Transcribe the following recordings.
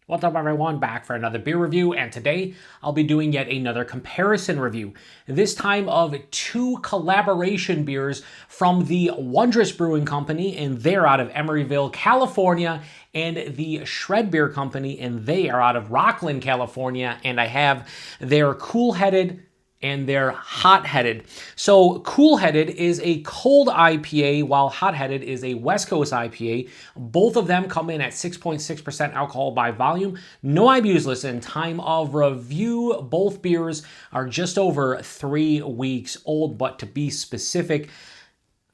What's up everyone, back for another beer review, and today I'll be doing yet another comparison review. This time of two collaboration beers from the Wondrous Brewing Company, and they're out of Emeryville, California, and the Shred Beer Company, and they are out of Rockland, California, and I have their Cool-Headed and they're hot-headed. So cool-headed is a cold IPA, while hot-headed is a West Coast IPA. Both of them come in at 6.6% alcohol by volume. No IBUs listed. Time of review, both beers are just over 3 weeks old, but to be specific,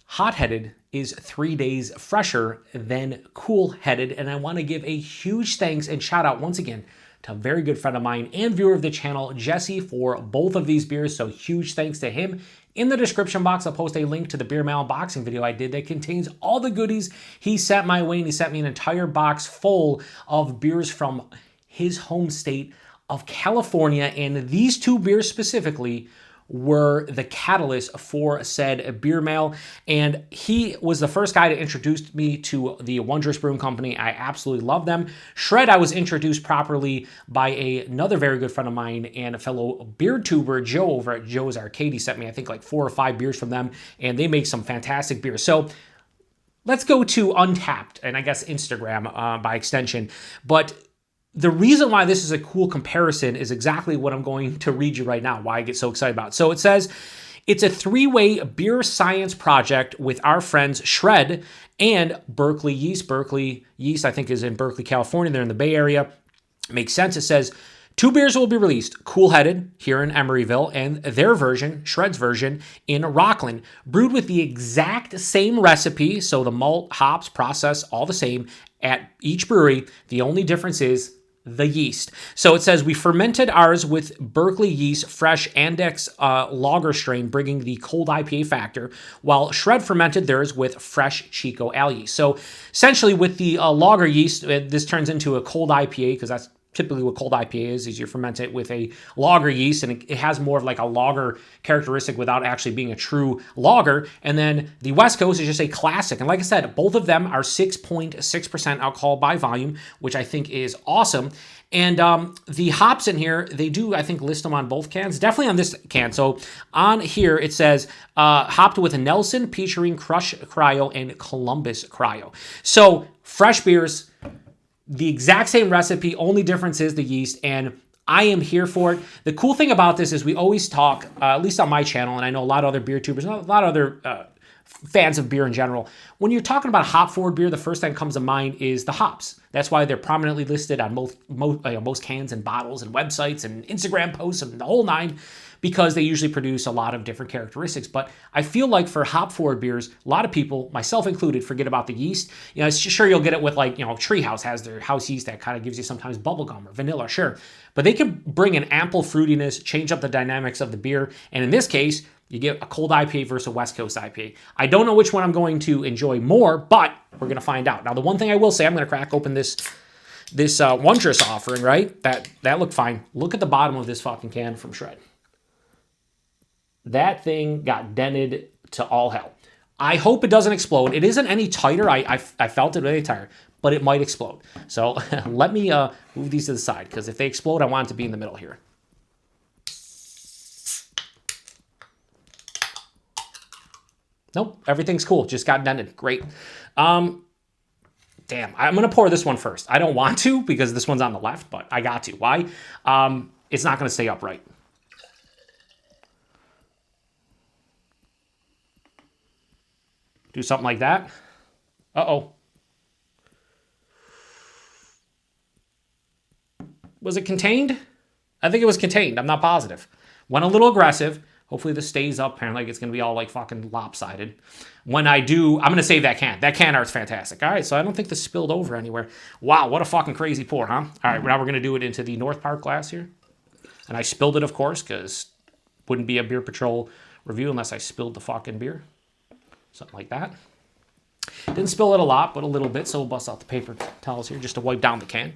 hot-headed is 3 days fresher than cool-headed, and I want to give a huge thanks and shout out once again to a very good friend of mine and viewer of the channel, Jesse, for both of these beers. So huge thanks to him. In the description box, I'll post a link to the beer mail unboxing video I did that contains all the goodies he sent my way, and he sent me an entire box full of beers from his home state of California. And these two beers specifically were the catalyst for said beer mail, and he was the first guy to introduce me to the Wondrous Brewing Company. I absolutely love them. Shred, I was introduced properly by another very good friend of mine and a fellow beer tuber, Joe, over at Joe's Arcade. He sent me, I think, like 4 or 5 beers from them, and they make some fantastic beers. So let's go to Untapped, and I guess Instagram by extension. But the reason why this is a cool comparison is exactly what I'm going to read you right now, why I get so excited about it. So it says, it's a 3-way beer science project with our friends Shred and Berkeley Yeast. Berkeley Yeast, I think, is in Berkeley, California. They're in the Bay Area. Makes sense. It says, 2 beers will be released, Cool-Headed here in Emeryville, and their version, Shred's version, in Rockland. Brewed with the exact same recipe, so the malt, hops, process, all the same at each brewery. The only difference is the yeast. So it says, we fermented ours with Berkeley Yeast Fresh Andechs Lager strain, bringing the cold IPA factor, while Shred fermented theirs with Fresh Chico Ale yeast. So essentially with the lager yeast, this turns into a cold IPA, because that's typically what cold IPA is you ferment it with a lager yeast, and it has more of like a lager characteristic without actually being a true lager. And then the West Coast is just a classic. And like I said, both of them are 6.6% alcohol by volume, which I think is awesome. And the hops in here, they do, I think, list them on both cans. Definitely on this can. So on here, it says hopped with a Nelson, Peacharine, Krush, Cryo, and Columbus Cryo. So fresh beers, the exact same recipe, only difference is the yeast, and I am here for it. The cool thing about this is we always talk, at least on my channel, and I know a lot of other beer tubers, a lot of other fans of beer in general, when you're talking about hop-forward beer, the first thing that comes to mind is the hops. That's why they're prominently listed on most cans and bottles and websites and Instagram posts and the whole nine, because they usually produce a lot of different characteristics. But I feel like for hop-forward beers, a lot of people, myself included, forget about the yeast. You know, it's sure you'll get it with, like, you know, Treehouse has their house yeast that kind of gives you sometimes bubblegum or vanilla, sure. But they can bring an ample fruitiness, change up the dynamics of the beer, and in this case, you get a cold IPA versus a West Coast IPA. I don't know which one I'm going to enjoy more, but we're going to find out. Now, the one thing I will say, I'm going to crack open this Wondrous offering, right? That looked fine. Look at the bottom of this fucking can from Shred. That thing got dented to all hell. I hope it doesn't explode. It isn't any tighter. I felt it really tighter, but it might explode. So let me move these to the side, because if they explode, I want it to be in the middle here. Nope, everything's cool. Just got dented. Great. Damn, I'm going to pour this one first. I don't want to, because this one's on the left, but I got to. Why? It's not going to stay upright. Do something like that. Uh-oh. Was it contained? I think it was contained. I'm not positive. Went a little aggressive. Hopefully this stays up. Apparently it's going to be all like fucking lopsided. When I do, I'm going to save that can. That can art's fantastic. All right, so I don't think this spilled over anywhere. Wow, what a fucking crazy pour, huh? All right, now we're going to do it into the North Park glass here. And I spilled it, of course, because wouldn't be a Beer Patrol review unless I spilled the fucking beer. Something like that. Didn't spill it a lot, but a little bit, so we'll bust out the paper towels here just to wipe down the can.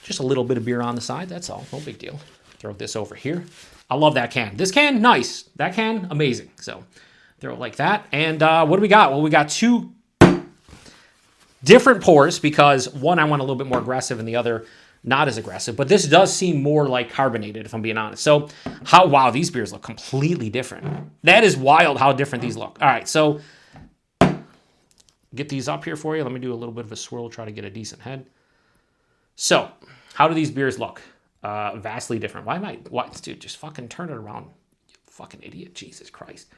Just a little bit of beer on the side, that's all. No big deal. Throw this over here. I love that can. This can, nice. That can, amazing. So throw it like that. And what do we got? Well, we got two Different pours because one I want a little bit more aggressive and the other not as aggressive. But this does seem more like carbonated, if I'm being honest. So wow, these beers look completely different. That is wild how different these look. All right, so get these up here for you. Let me do a little bit of a swirl, try to get a decent head. So how do these beers look? Vastly different. Dude, just fucking turn it around, you fucking idiot. Jesus Christ.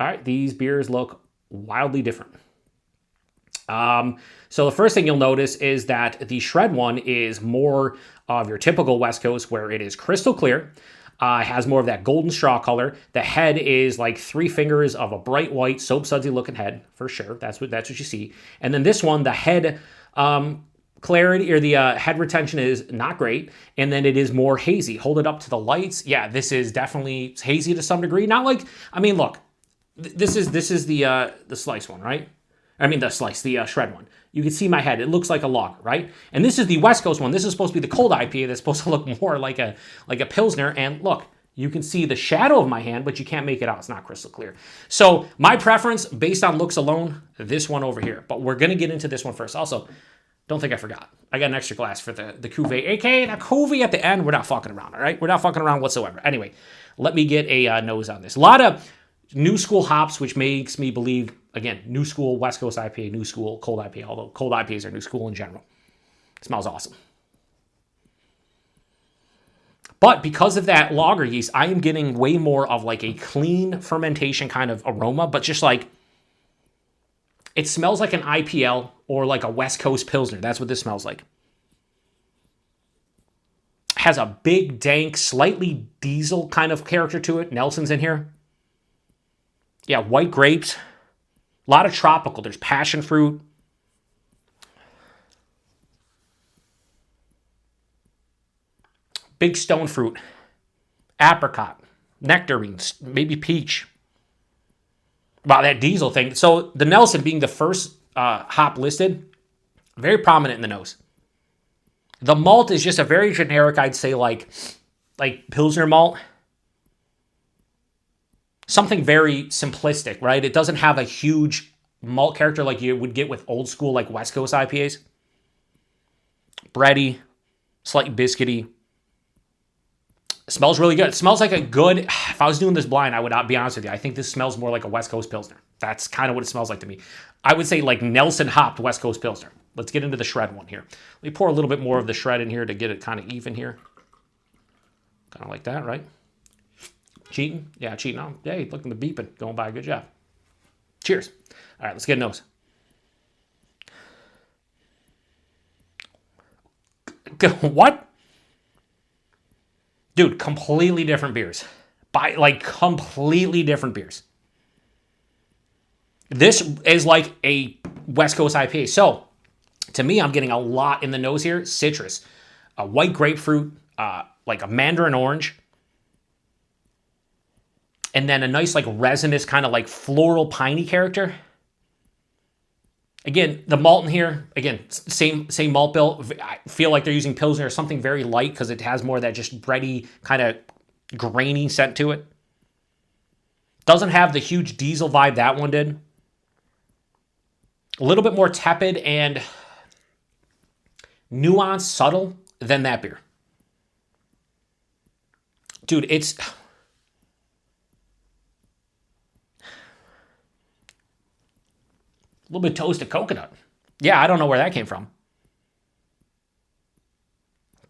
All right, these beers look wildly different. So the first thing you'll notice is that the Shred one is more of your typical West Coast where it is crystal clear. Has more of that golden straw color. The head is like 3 fingers of a bright white soap sudsy looking head for sure. That's what you see. And then this one, the head clarity or the head retention is not great, and then it is more hazy. Hold it up to the lights. Yeah, this is definitely hazy to some degree. Not like, I mean, look, this is the slice one, right? I mean, the Shred one. You can see my head. It looks like a lager, right? And this is the West Coast one. This is supposed to be the Cold IPA that's supposed to look more like a Pilsner. And look, you can see the shadow of my hand, but you can't make it out. It's not crystal clear. So my preference, based on looks alone, this one over here. But we're going to get into this one first. Also, don't think I forgot. I got an extra glass for the cuvee, aka the cuvee at the end. We're not fucking around, all right? We're not fucking around whatsoever. Anyway, let me get a nose on this. A lot of new school hops, which makes me believe, again, new school West Coast IPA, new school Cold IPA, although Cold IPAs are new school in general. It smells awesome. But because of that lager yeast, I am getting way more of like a clean fermentation kind of aroma, but just like, it smells like an IPL or like a West Coast Pilsner. That's what this smells like. Has a big, dank, slightly diesel kind of character to it. Nelson's in here. Yeah, white grapes. A lot of tropical. There's passion fruit. Big stone fruit. Apricot. Nectarines. Maybe peach. Wow, that diesel thing. So the Nelson being the first hop listed, very prominent in the nose. The malt is just a very generic, I'd say like Pilsner malt. Something very simplistic, right? It doesn't have a huge malt character like you would get with old school, like West Coast IPAs. Bready, slightly biscuity. It smells really good. It smells like a good, if I was doing this blind, I would not be honest with you. I think this smells more like a West Coast Pilsner. That's kind of what it smells like to me. I would say like Nelson hopped West Coast Pilsner. Let's get into the Shred one here. Let me pour a little bit more of the Shred in here to get it kind of even here. Kind of like that, right? Cheating? Yeah, cheating on. Hey, look at the beeping. Going by. Good job. Cheers. All right, let's get a nose. What? Dude, completely different beers. Completely different beers. This is like a West Coast IPA. So, to me, I'm getting a lot in the nose here. Citrus. A white grapefruit. Like a mandarin orange. And then a nice, like, resinous kind of like floral piney character. Again, the malt in here, again, same malt bill. I feel like they're using Pilsner or something very light because it has more of that just bready, kind of grainy scent to it. Doesn't have the huge diesel vibe that one did. A little bit more tepid and nuanced, subtle than that beer. Dude, it's... a little bit toasted coconut. Yeah, I don't know where that came from.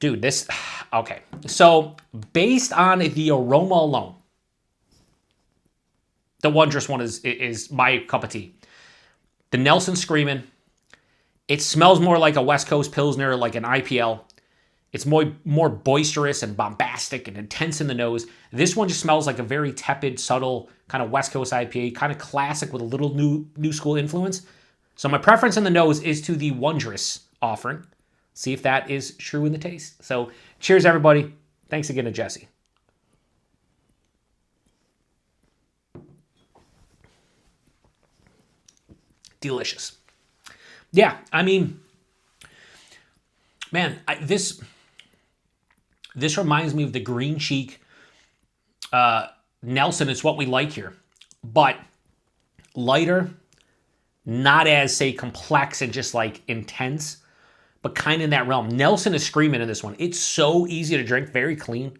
Dude, this... okay. So, based on the aroma alone, the Wondrous one is my cup of tea. The Nelson Screamin'. It smells more like a West Coast Pilsner, like an IPL. It's more boisterous and bombastic and intense in the nose. This one just smells like a very tepid, subtle, kind of West Coast IPA, kind of classic with a little new school influence. So my preference in the nose is to the Wondrous offering. See if that is true in the taste. So cheers, everybody. Thanks again to Jesse. Delicious. Yeah, I mean, man, this reminds me of the Green Cheek Nelson. It's what we like here, but lighter, not as, say, complex and just like intense, but kind of in that realm. Nelson is screaming in this one. It's so easy to drink, very clean.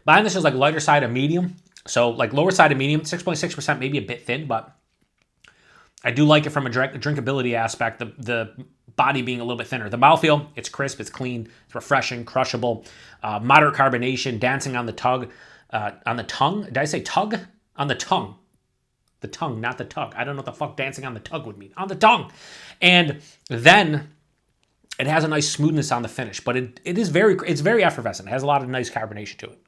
Behind this is like lighter side of medium. So like lower side of medium, 6.6%, maybe a bit thin, but I do like it from a drinkability aspect, the body being a little bit thinner. The mouthfeel, it's crisp, it's clean, it's refreshing, crushable, moderate carbonation, dancing on the tongue. Did I say tug? On the tongue. The tongue, not the tug. I don't know what the fuck dancing on the tug would mean. On the tongue. And then it has a nice smoothness on the finish, but it's very effervescent. It has a lot of nice carbonation to it.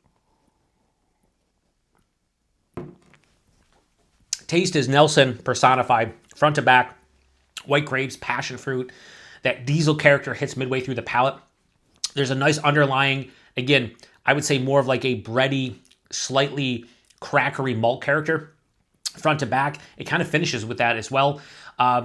Taste is Nelson personified, front to back, white grapes, passion fruit. That diesel character hits midway through the palate. There's a nice underlying, again, I would say more of like a bready, slightly crackery malt character. Front to back, it kind of finishes with that as well.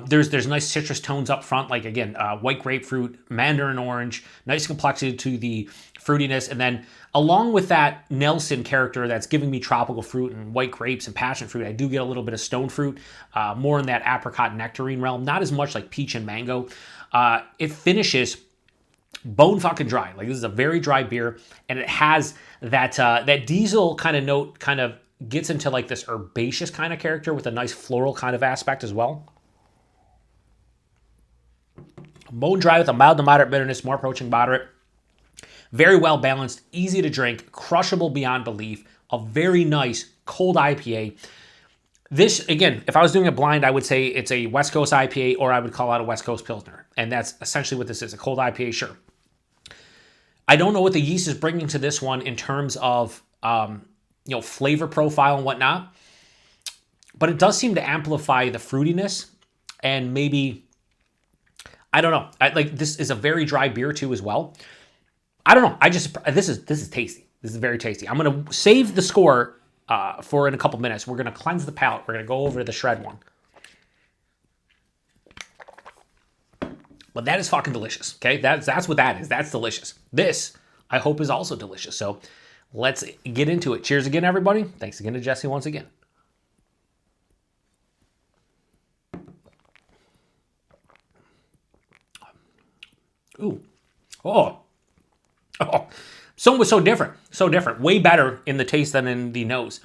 There's nice citrus tones up front, like again, white grapefruit, mandarin orange, nice complexity to the fruitiness, and then along with that Nelson character that's giving me tropical fruit and white grapes and passion fruit, I do get a little bit of stone fruit, more in that apricot nectarine realm, not as much like peach and mango. It finishes bone fucking dry. Like this is a very dry beer, and it has that diesel kind of note, kind of gets into like this herbaceous kind of character with a nice floral kind of aspect as well. Bone dry with a mild to moderate bitterness, more approaching moderate. Very well balanced, easy to drink, crushable beyond belief. A very nice cold IPA. This, again, if I was doing a blind, I would say it's a West Coast IPA, or I would call out a West Coast Pilsner. And that's essentially what this is, a cold IPA, sure. I don't know what the yeast is bringing to this one in terms of flavor profile and whatnot, but it does seem to amplify the fruitiness, and maybe, I don't know. This is a very dry beer too as well. I don't know. This is tasty. This is very tasty. I'm gonna save the score for in a couple minutes. We're gonna cleanse the palate. We're gonna go over to the shred one. But that is fucking delicious. Okay, that's what that is. That's delicious. This, I hope, is also delicious. So let's get into it. Cheers again, everybody. Thanks again to Jesse once again. Ooh. Oh. So different. So different. Way better in the taste than in the nose.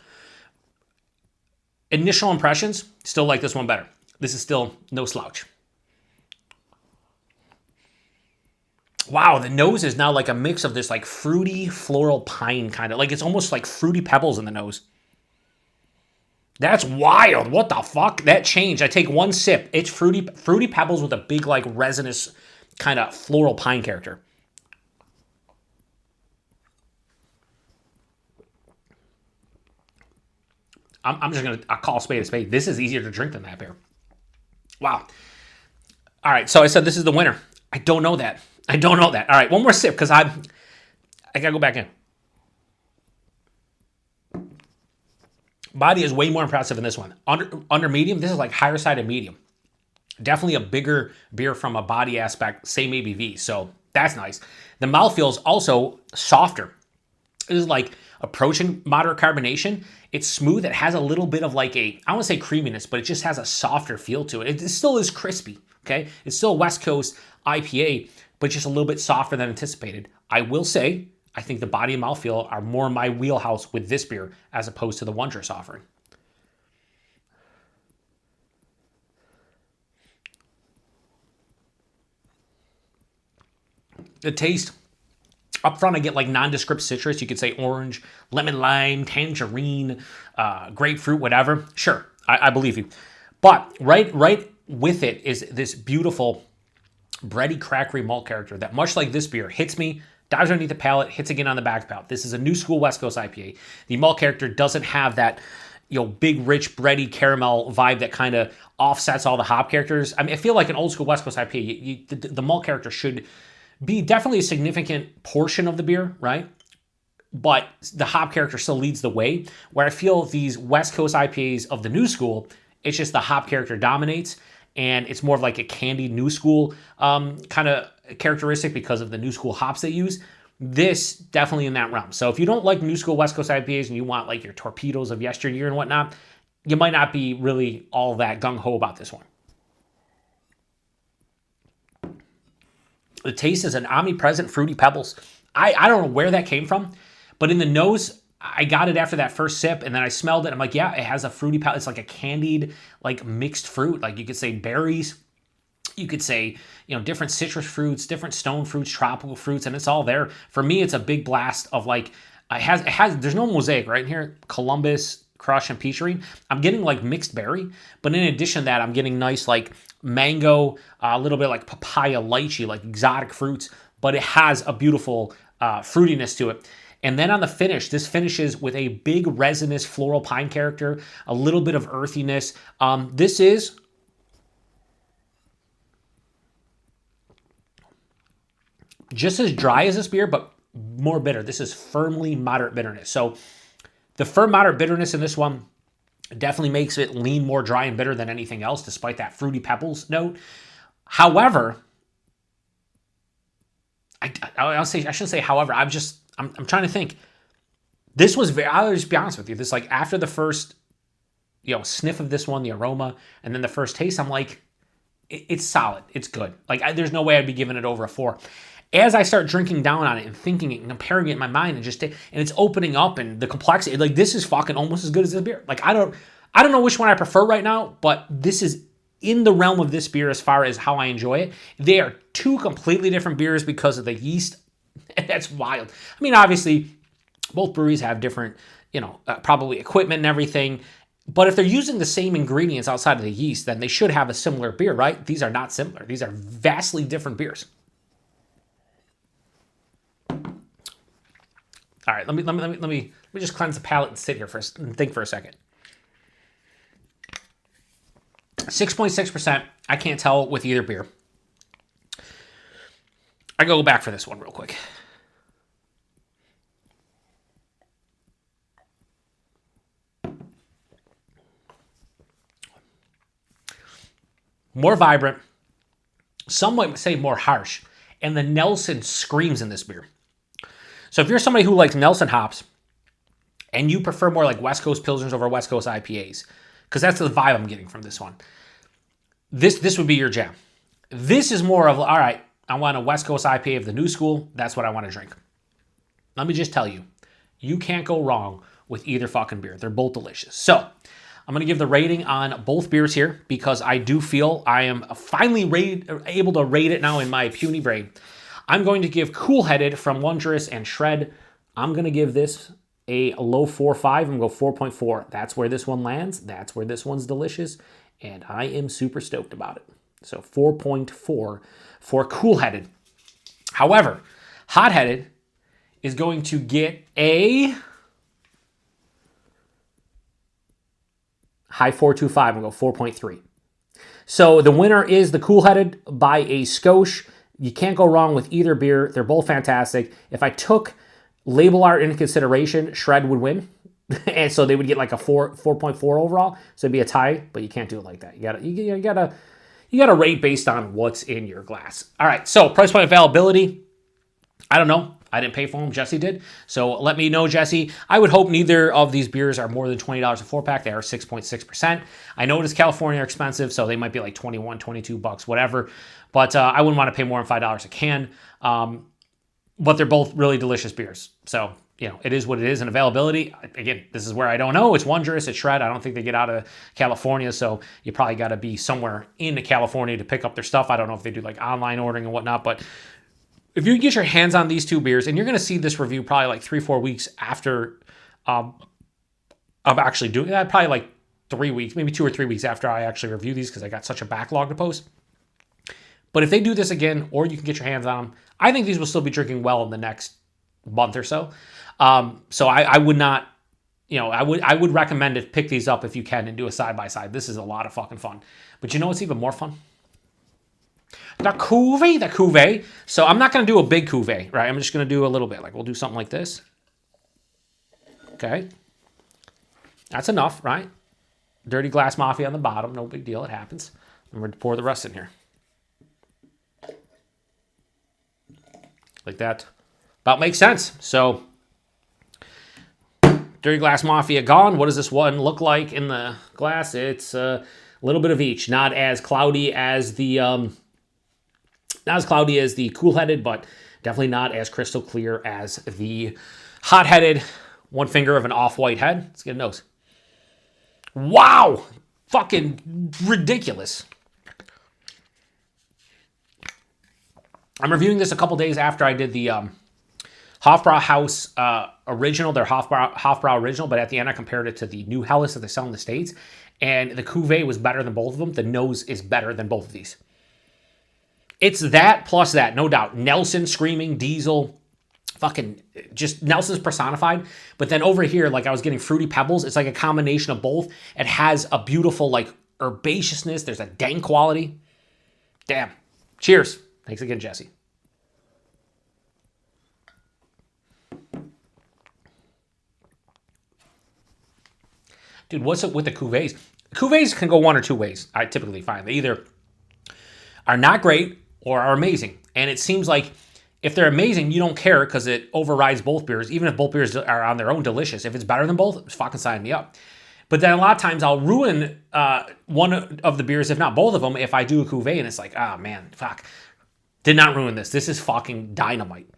Initial impressions, still like this one better. This is still no slouch. Wow, the nose is now like a mix of this like fruity floral pine kind of, like it's almost like fruity pebbles in the nose. That's wild. What the fuck? That changed. I take one sip. It's fruity pebbles with a big like resinous kind of floral pine character. I'm just going to call a spade a spade. This is easier to drink than that beer. Wow. All right, so I said this is the winner. I don't know that. All right, one more sip because I got to go back in. Body is way more impressive in this one. Under medium, this is like higher side of medium. Definitely a bigger beer from a body aspect, same ABV, so that's nice. The mouthfeel is also softer. It is like approaching moderate carbonation. It's smooth. It has a little bit of like I don't want to say creaminess, but it just has a softer feel to it. It still is crispy, okay? It's still a West Coast IPA, but just a little bit softer than anticipated. I will say, I think the body and mouthfeel are more my wheelhouse with this beer as opposed to the Wondrous offering. The taste, up front I get like nondescript citrus. You could say orange, lemon, lime, tangerine, grapefruit, whatever. Sure, I believe you. But right with it is this beautiful bready, crackery malt character that, much like this beer, hits me, dives underneath the palate, hits again on the back palate. This is a new school West Coast IPA. The malt character doesn't have that, big, rich, bready caramel vibe that kind of offsets all the hop characters. I mean, I feel like an old school West Coast IPA, the malt character should be definitely a significant portion of the beer, right? But the hop character still leads the way. Where I feel these West Coast IPAs of the new school, it's just the hop character dominates, and it's more of like a candied new school kind of characteristic because of the new school hops they use. This definitely in that realm. So if you don't like new school West Coast IPAs and you want like your torpedoes of yesteryear and whatnot, you might not be really all that gung-ho about this one. The taste is an omnipresent fruity pebbles. I don't know where that came from, but in the nose, I got it after that first sip, and then I smelled it. I'm like, yeah, it has a fruity palate. It's like a candied, like mixed fruit. Like you could say berries. You could say, different citrus fruits, different stone fruits, tropical fruits, and it's all there. For me, it's a big blast of like, there's no mosaic right in here. Columbus, Crush, and Peacharine. I'm getting like mixed berry, but in addition to that, I'm getting nice like mango, a little bit like papaya, lychee, like exotic fruits, but it has a beautiful fruitiness to it. And then on the finish, this finishes with a big resinous floral pine character, a little bit of earthiness. This is just as dry as this beer, but more bitter. This is firmly moderate bitterness. So the firm moderate bitterness in this one definitely makes it lean more dry and bitter than anything else, despite that fruity pebbles note. However, I shouldn't say however. I'm trying to think. This was very, I'll just be honest with you. This, like, after the first, sniff of this one, the aroma, and then the first taste, I'm like, it's solid. It's good. Like, there's no way I'd be giving it over a 4. As I start drinking down on it and thinking it and comparing it in my mind and it's opening up and the complexity, like, this is fucking almost as good as this beer. Like, I don't know which one I prefer right now, but this is in the realm of this beer as far as how I enjoy it. They are two completely different beers because of the yeast. That's wild. I mean, obviously, both breweries have different, probably equipment and everything. But if they're using the same ingredients outside of the yeast, then they should have a similar beer, right? These are not similar. These are vastly different beers. All right, let me just cleanse the palate and sit here first and think for a second. 6.6%. I can't tell with either beer. I go back for this one real quick. More vibrant. Some might say more harsh. And the Nelson screams in this beer. So if you're somebody who likes Nelson hops and you prefer more like West Coast Pilsners over West Coast IPAs, because that's the vibe I'm getting from this one, this would be your jam. This is more of, all right, I want a West Coast IPA of the new school. That's what I want to drink. Let me just tell you, you can't go wrong with either fucking beer. They're both delicious. So I'm going to give the rating on both beers here because I do feel I am finally able to rate it now in my puny brain. I'm going to give Cool Headed from Wondrous and Shred. I'm going to give this a low 4.5 and go 4.4. That's where this one lands. That's where this one's delicious. And I am super stoked about it. So 4.4 for Cool Headed. However, Hot Headed is going to get a high 4.25 and go 4.3. So the winner is the Cool Headed by a skosh. You can't go wrong with either beer. They're both fantastic. If I took label art into consideration, Shred would win. And so they would get like a 4.4 overall. So it'd be a tie, but you can't do it like that. You gotta rate based on what's in your glass. All right, so price point availability. I don't know. I didn't pay for them. Jesse did. So let me know, Jesse. I would hope neither of these beers are more than $20 a 4-pack. They are 6.6%. I know it is California expensive, so they might be like $21, $22, whatever. But I wouldn't want to pay more than $5 a can. But they're both really delicious beers. So, it is what it is in availability. Again, this is where I don't know. It's Wondrous, it's Shred. I don't think they get out of California, so you probably got to be somewhere in California to pick up their stuff. I don't know if they do like online ordering and whatnot, but if you can get your hands on these two beers, and you're going to see this review probably like 3-4 weeks after I'm actually doing that, probably like 3 weeks, maybe 2 or 3 weeks after I actually review these because I got such a backlog to post. But if they do this again, or you can get your hands on them, I think these will still be drinking well in the next month or so. So I would not, I would recommend to pick these up if you can and do a side-by-side. This is a lot of fucking fun. But you know what's even more fun? The cuvee. So I'm not going to do a big cuvee, right? I'm just going to do a little bit. Like we'll do something like this. Okay. That's enough, right? Dirty glass mafia on the bottom. No big deal. It happens. And we're going to pour the rest in here. Like that. about makes sense. So, Dirty Glass Mafia gone. What does this one look like in the glass? It's a little bit of each. Not as cloudy as the cool-headed, but definitely not as crystal clear as the hot-headed. One finger of an off-white head. Let's get a nose. Wow! Fucking ridiculous. I'm reviewing this a couple days after I did the Hofbrauhaus original, their Hofbrau original, but at the end I compared it to the new Helles that they sell in the States, and the Cuvée was better than both of them. The nose is better than both of these. It's that plus that, no doubt. Nelson screaming, Diesel, fucking just Nelson's personified. But then over here, like I was getting Fruity Pebbles. It's like a combination of both. It has a beautiful like herbaceousness. There's a dank quality. Damn. Cheers. Thanks again, Jesse. Dude, what's up with the Cuvées? Cuvées can go one or two ways, I typically find. They either are not great or are amazing. And it seems like if they're amazing, you don't care because it overrides both beers, even if both beers are on their own delicious. If it's better than both, fucking sign me up. But then a lot of times I'll ruin one of the beers, if not both of them, if I do a Cuvée and it's like, ah, man, fuck. Did not ruin this. This is fucking dynamite.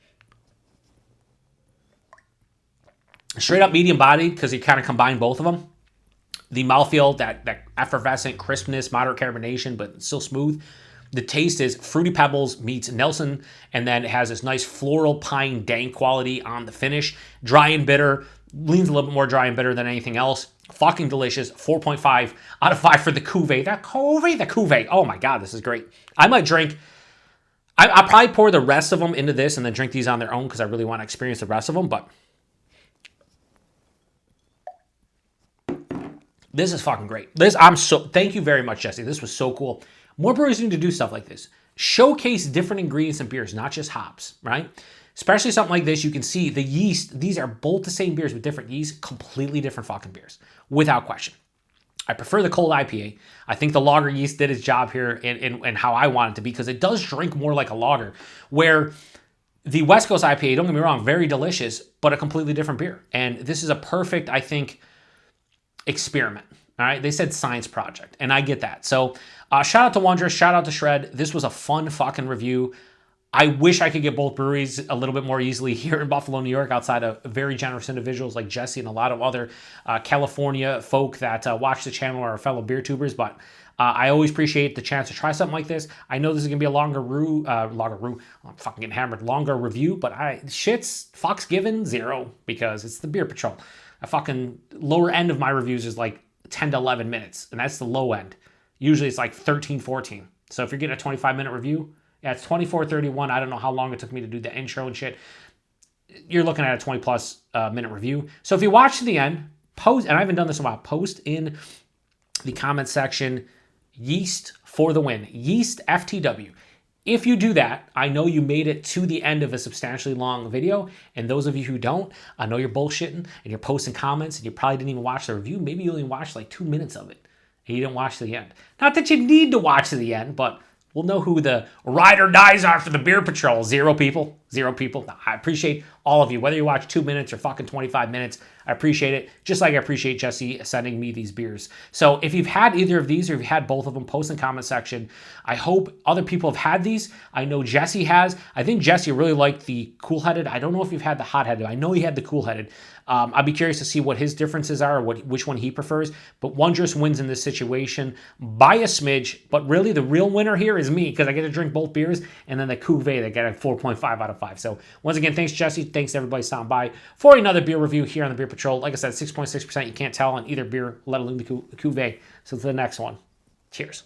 Straight up medium bodied because you kind of combine both of them. The mouthfeel, that effervescent crispness, moderate carbonation, but still smooth. The taste is Fruity Pebbles meets Nelson, and then it has this nice floral pine dank quality on the finish. Dry and bitter, leans a little bit more dry and bitter than anything else. Fucking delicious. 4.5 out of 5 for the Cuvée. The Cuvée. Oh my God, this is great. I might drink, I'll probably pour the rest of them into this and then drink these on their own because I really want to experience the rest of them, but this is fucking great. Thank you very much, Jesse. This was so cool. More breweries need to do stuff like this. Showcase different ingredients in beers, not just hops, right? Especially something like this, you can see the yeast. These are both the same beers with different yeast, completely different fucking beers, without question. I prefer the Cold IPA. I think the lager yeast did its job here in how I want it to be because it does drink more like a lager, where the West Coast IPA, don't get me wrong, very delicious, but a completely different beer. And this is a perfect, I think, experiment. All right, they said science project, and I get that. So shout out to Wondrous, shout out to Shred. This was a fun fucking review. I wish I could get both breweries a little bit more easily here in Buffalo, New York, outside of very generous individuals like Jesse and a lot of other California folk that watch the channel or are fellow beer tubers. But I always appreciate the chance to try something like this. I know this is gonna be a longer I'm fucking getting hammered. Longer review, but fuck's given 0 because it's the Beer Patrol. A fucking lower end of my reviews is like 10 to 11 minutes, and that's the low end. Usually it's like 13, 14. So if you're getting a 25-minute review, yeah, it's 24, 31. I don't know how long it took me to do the intro and shit. You're looking at a 20-plus minute review. So if you watch to the end, post, and I haven't done this in a while, post in the comment section, yeast for the win. Yeast FTW. If you do that, I know you made it to the end of a substantially long video, and those of you who don't, I know you're bullshitting, and you're posting comments, and you probably didn't even watch the review. Maybe you only watched like 2 minutes of it, and you didn't watch to the end. Not that you need to watch to the end, but we'll know who the ride or dies are for the Beer Patrol. 0 people. 0 people. I appreciate all of you, whether you watch 2 minutes or fucking 25 minutes. I appreciate it, just like I appreciate Jesse sending me these beers. So if you've had either of these or if you've had both of them, post in the comment section. I hope other people have had these. I know Jesse has. I think Jesse really liked the cool-headed. I don't know if you've had the hot-headed. I know he had the cool-headed. I'd be curious to see what his differences are or which one he prefers. But Wondrous wins in this situation by a smidge. But really, the real winner here is me because I get to drink both beers. And then the Cuvée, they get a 4.5 out of 5. So once again, thanks, Jesse. Thanks to everybody stopping by for another beer review here on the Beer Patrol. Like I said, 6.6%. You can't tell on either beer, let alone the Cuvée. So to the next one. Cheers.